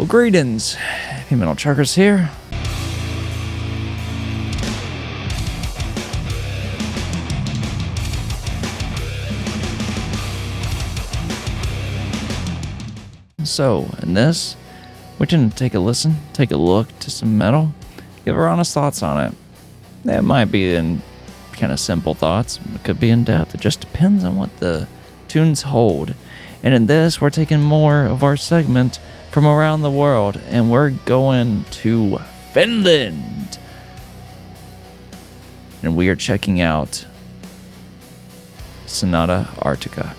Well, greetings. Metal Truckers here. So, in this, we're going to take a listen, take a look to some metal, give our honest thoughts on it. That might be in kind of simple thoughts, it could be in depth. It just depends on what the tunes hold. And in this, we're taking more of our segment from around the world, and we're going to Finland. And we are checking out Sonata Arctica.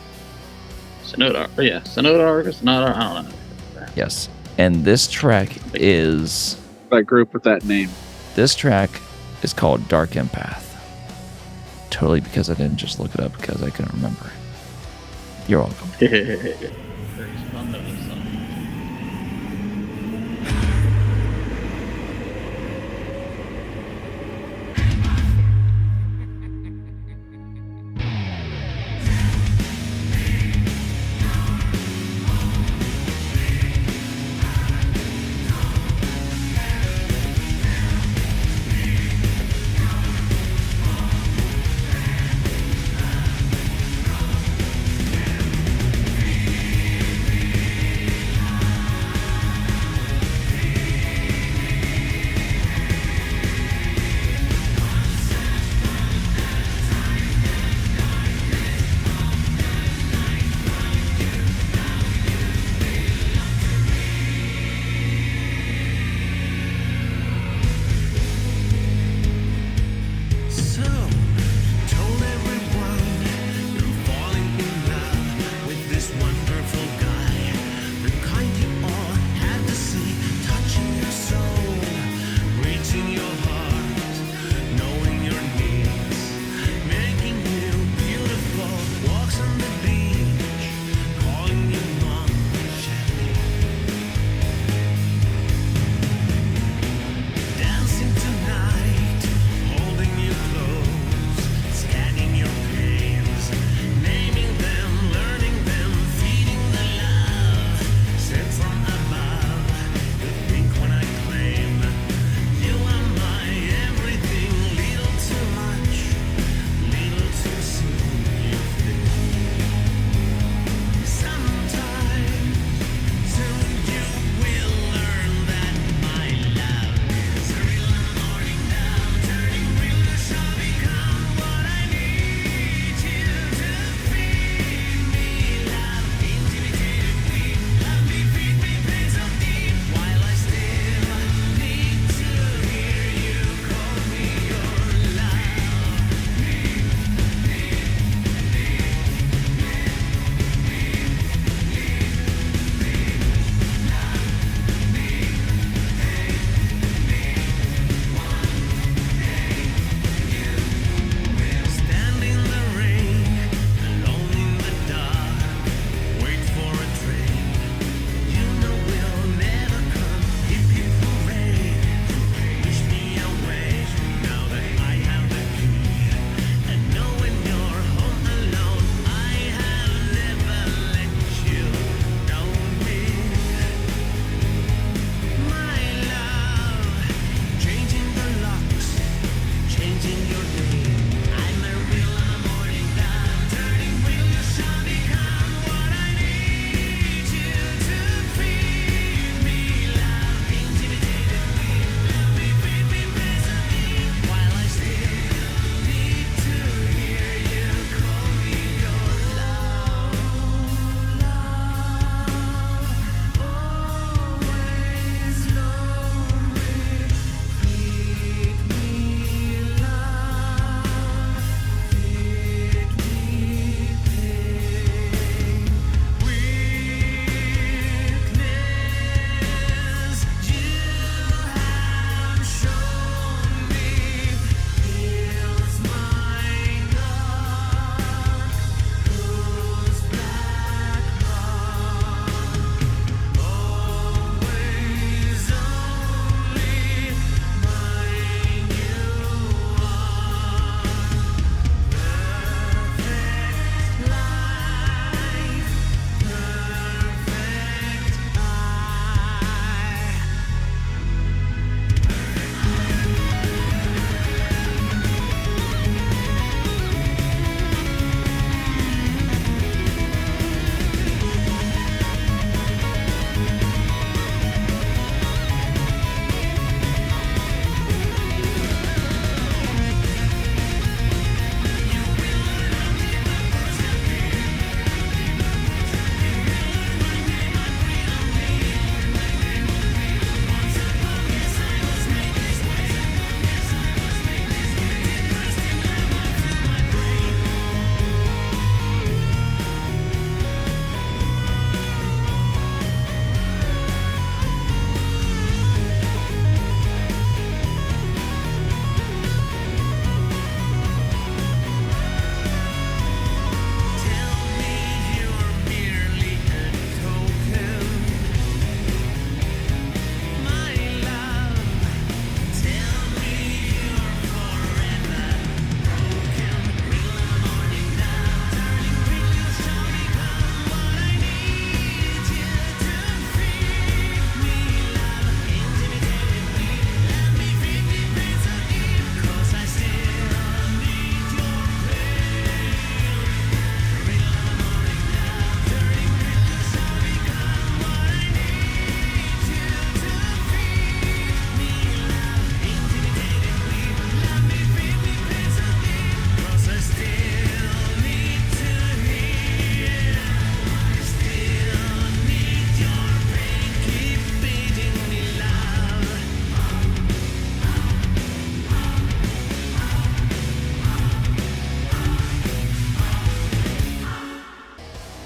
Sonata, Sonata, I don't know. Yes. And this track is... that group with that name. This track is called Dark Empath. Totally because I didn't just look it up because I couldn't remember. You're welcome.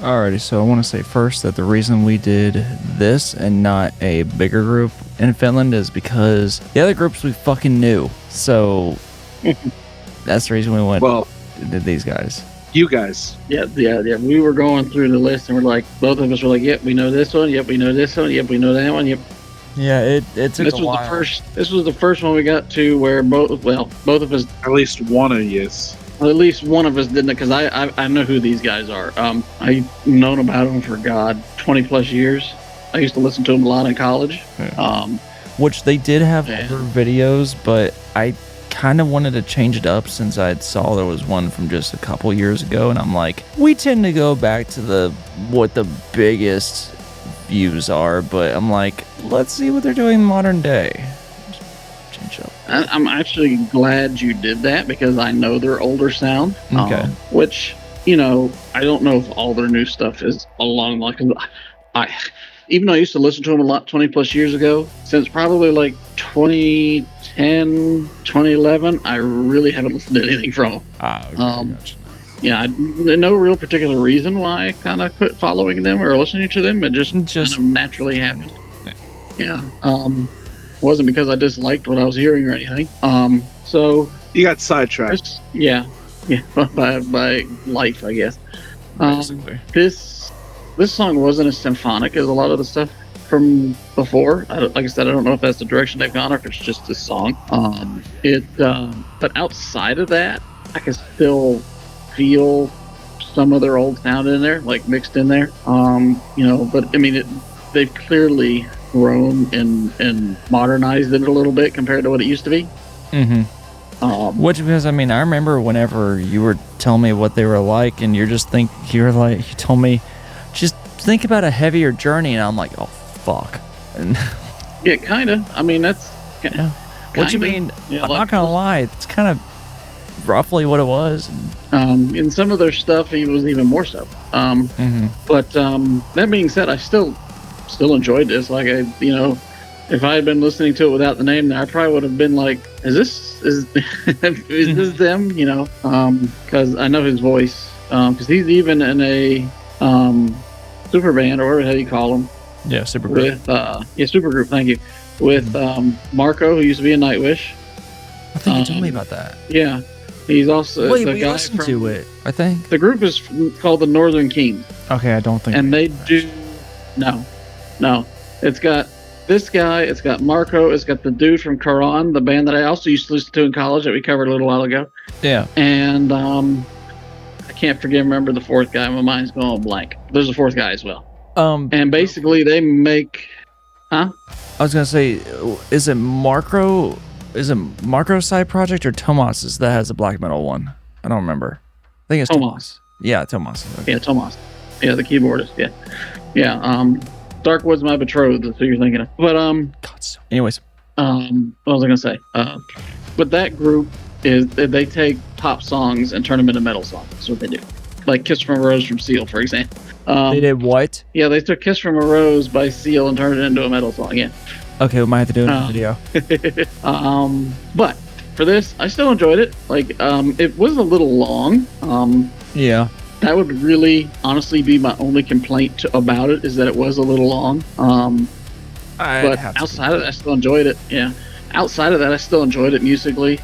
Alrighty, so I want to say first that the reason we did this and not a bigger group in Finland is because the other groups we fucking knew. So that's the reason we went did these guys. You guys. Yeah. We were going through the list and we're like, both of us were like, yep, we know this one. Yep, we know this one. Yep, we know that one. Yep. Yeah, it took a while. This was the first one we got to where both of us, at least one of you. At least one of us didn't, because I know who these guys are. I've known about them for 20 plus years. I used to listen to them a lot in college. Yeah. Which they did have other videos, but I kind of wanted to change it up since I saw there was one from just a couple years ago, and I'm like, we tend to go back to what the biggest views are, but I'm like, let's see what they're doing modern day. Change up. I'm actually glad you did that because I know their older sound. Okay. Which, I don't know if all their new stuff is along like even though I used to listen to them a lot 20 plus years ago, since probably like 2010, 2011, I really haven't listened to anything from them. Okay, gotcha. Yeah, no real particular reason why I kind of quit following them or listening to them. It just kind of naturally happened. Yeah. Wasn't because I disliked what I was hearing or anything. So you got sidetracked. Yeah, by life, I guess. This song wasn't as symphonic as a lot of the stuff from before. Like I said, I don't know if that's the direction they've gone or if it's just this song. But outside of that, I can still feel some of their old sound in there, like mixed in there. But I mean, they've clearly grown and modernized it a little bit compared to what it used to be. Mm-hmm. Which, because I mean, I remember whenever you were telling me what they were like, and you told me, just think about a heavier Journey, and I'm like, oh fuck. And yeah, kind of. I mean, that's what you mean. Yeah, I'm not gonna lie, it's kind of roughly what it was. In some of their stuff, it was even more so. But that being said, I still enjoyed this. Like if I had been listening to it without the name there, I probably would have been like, is this them? Because I know his voice. Because he's even in a super band or whatever the hell you call them. Yeah, super group. Super group. Thank you. With Marco, who used to be in Nightwish. I think you told me about that. Yeah, he's also we listened to it. I think the group is called the Northern Kings. Okay, I don't think. And they do no. It's got this guy. It's got Marco. It's got the dude from Quran, the band that I also used to listen to in college that we covered a little while ago. Yeah. And I can't remember the fourth guy. My mind's going blank. There's a fourth guy as well. And basically they make. I was gonna say, is it Marco's side project or Tomas's that has a black metal one? I don't remember. I think it's Tomas. Yeah, Tomas. Okay. Yeah, Tomas. Yeah, the keyboardist. Yeah. Darkwood's My Betrothed. That's who you're thinking of. But anyways, what was I gonna say? But that group they take pop songs and turn them into metal songs. That's what they do. Like Kiss from a Rose from Seal, for example. They did what? Yeah, they took Kiss from a Rose by Seal and turned it into a metal song. Yeah. Okay, we might have to do it in a video. But for this, I still enjoyed it. Like, it was a little long. Yeah. That would really, honestly, be my only complaint about it, is that it was a little long. But outside of that, I still enjoyed it. Yeah. Outside of that, I still enjoyed it musically.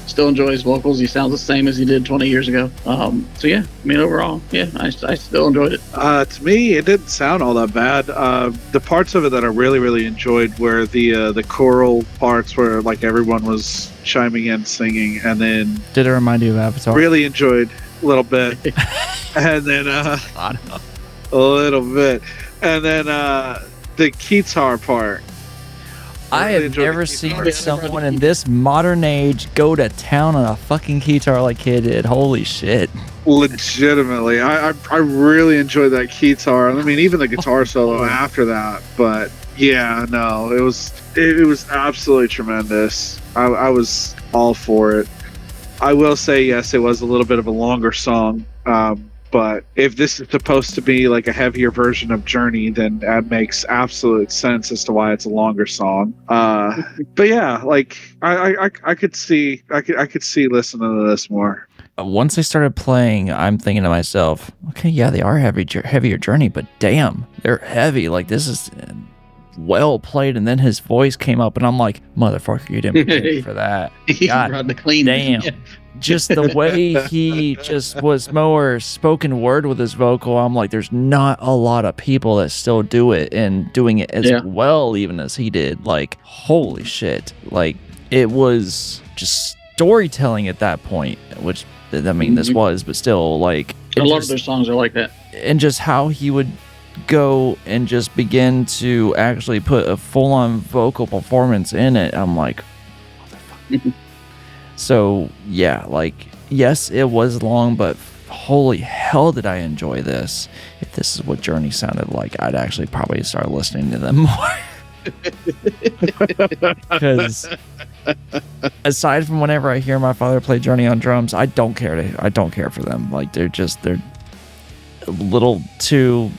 Still enjoy his vocals. He sounds the same as he did 20 years ago. So yeah, I mean, overall, yeah, I still enjoyed it. To me, it didn't sound all that bad. The parts of it that I really, really enjoyed were the choral parts where like everyone was chiming in, singing, and then. Did it remind you of Avatar? Really enjoyed a little bit, and then a little bit, and then the guitar part. I have never seen someone in this modern age go to town on a fucking guitar like he did. Holy shit. Legitimately. I really enjoyed that guitar. I mean, even the guitar solo after that. But yeah, no, it was absolutely tremendous. I was all for it. I will say, yes, it was a little bit of a longer song. But if this is supposed to be like a heavier version of Journey, then that makes absolute sense as to why it's a longer song. But yeah, like I could see listening to this more. once they started playing, I'm thinking to myself, okay, yeah, they are heavier Journey, but damn, they're heavy. Like, this is well played. And then his voice came up, and I'm like, motherfucker, you didn't pay for that. He God brought the clean. damn. Yeah. Just the way he just was more spoken word with his vocal, I'm like, there's not a lot of people that still do it and doing it as well even as he did. Like, holy shit. Like, it was just storytelling at that point, which, I mean, this was, but still, like, A lot of their songs are like that. and just how he would go and just begin to actually put a full-on vocal performance in it. I'm like, motherfucker. So yeah, like, yes, it was long, but holy hell did I enjoy this. If this is what Journey sounded like, I'd actually probably start listening to them more. Because aside from whenever I hear my father play Journey on drums, I don't care for them. Like, they're a little too,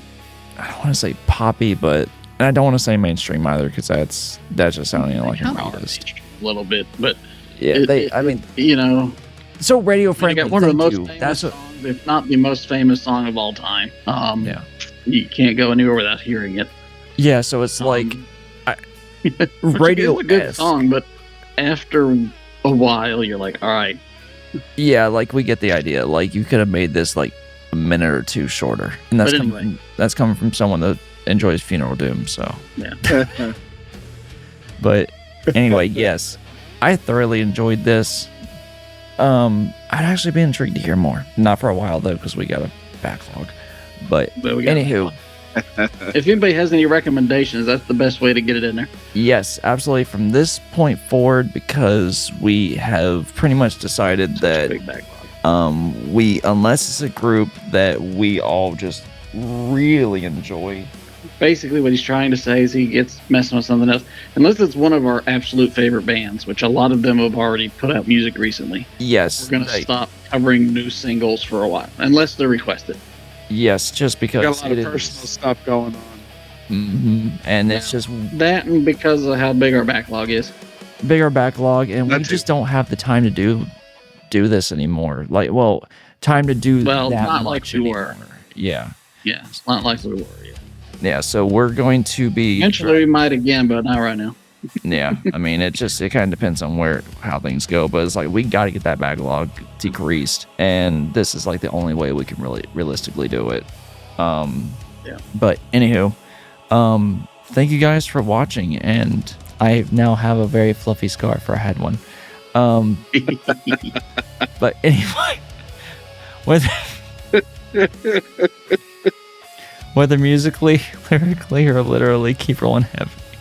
I don't want to say poppy, but and I don't want to say mainstream either, because that's just sounding like an artist. A little bit, but yeah, I mean, you know, so radio friendly. got one of the most famous songs, if not the most famous song of all time. Yeah, you can't go anywhere without hearing it. Yeah, so it's like radio. It's a good song, but after a while, you're like, all right. Yeah, like, we get the idea. Like, you could have made this like a minute or two shorter, and that's coming from someone that enjoys Funeral Doom. So yeah. But anyway, yes, I thoroughly enjoyed this. I'd actually be intrigued to hear more. Not for a while though, because we got a backlog. But anywho, if anybody has any recommendations, that's the best way to get it in there. Yes, absolutely. From this point forward, because we have pretty much decided that big backlog. Unless it's a group that we all just really enjoy. Basically, what he's trying to say is he gets messing with something else. Unless it's one of our absolute favorite bands, which a lot of them have already put out music recently. Yes. We're going to stop covering new singles for a while, unless they're requested. Yes, just because got a lot of personal stuff going on. Mm-hmm. And it's just that, and because of how big our backlog is. Bigger backlog, and we just don't have the time to do this anymore. Like, time to do that not much like we anymore. were. Yeah. Yeah, it's not like we were. Yeah, so we're going to be... Eventually we might again, but not right now. Yeah, I mean, it kind of depends on how things go, but it's like, we got to get that backlog decreased, and this is like the only way we can really realistically do it. Yeah. But anywho, thank you guys for watching, and I now have a very fluffy scarf, or I had one. But anyway, whether musically, lyrically, or literally, keep rolling heavy.